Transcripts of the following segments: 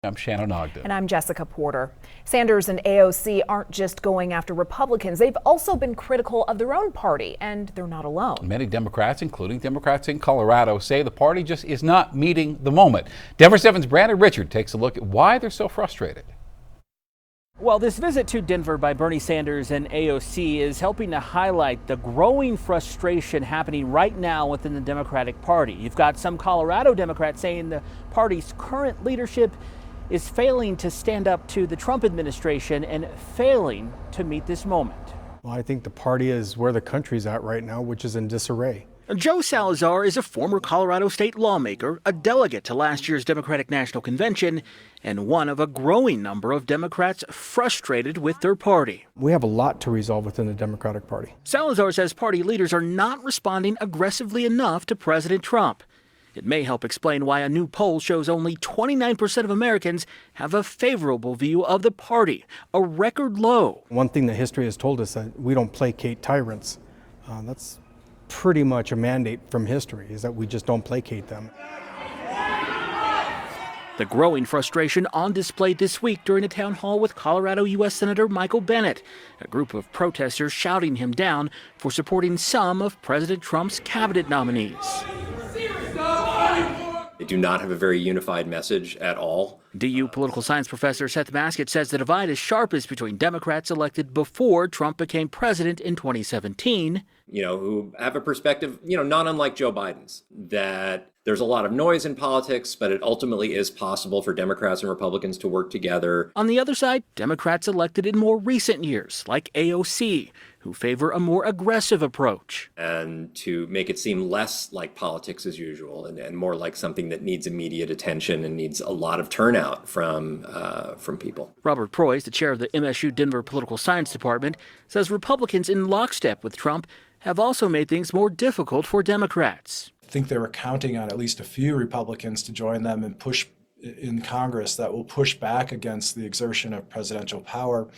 I'm Shannon Ogden. And I'm Jessica Porter. Sanders and AOC aren't just going after Republicans. They've also been critical of their own party, and they're not alone. Many Democrats, including Democrats in Colorado, say the party just is not meeting the moment. Denver 7's Brandon Richard takes a look at why they're so frustrated. Well, this visit to Denver by Bernie Sanders and AOC is helping to highlight the growing frustration happening right now within the Democratic Party. You've got some Colorado Democrats saying the party's current leadership is failing to stand up to the Trump administration and failing to meet this moment. Well, I think the party is where the country's at right now, which is in disarray. Joe Salazar is a former Colorado state lawmaker, a delegate to last year's Democratic National Convention, and one of a growing number of Democrats frustrated with their party. We have a lot to resolve within the Democratic Party. Salazar says party leaders are not responding aggressively enough to President Trump. It may help explain why a new poll shows only 29% of Americans have a favorable view of the party, a record low. One thing that history has told us that we don't placate tyrants. That's pretty much a mandate from history, is that we just don't placate them. The growing frustration on display this week during a town hall with Colorado U.S. Senator Michael Bennet, a group of protesters shouting him down for supporting some of President Trump's cabinet nominees. They do not have a very unified message at all. DU political science professor Seth Baskett says the divide is sharpest between Democrats elected before Trump became president in 2017. Who have a perspective, not unlike Joe Biden's, that there's a lot of noise in politics, but it ultimately is possible for Democrats and Republicans to work together. On the other side, Democrats elected in more recent years, like AOC, who favor a more aggressive approach. And to make it seem less like politics as usual and more like something that needs immediate attention and needs a lot of turnout from people. Robert Proyce, the chair of the MSU Denver Political Science Department, says Republicans in lockstep with Trump have also made things more difficult for Democrats. I think they were counting on at least a few Republicans to join them and push in Congress that will push back against the exertion of presidential power.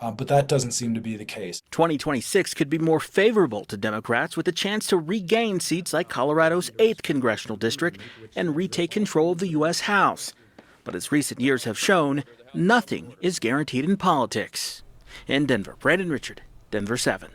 But that doesn't seem to be the case. 2026 could be more favorable to Democrats with a chance to regain seats like Colorado's 8th congressional district and retake control of the U.S. House. But as recent years have shown, nothing is guaranteed in politics. In Denver, Brandon Richard, Denver 7.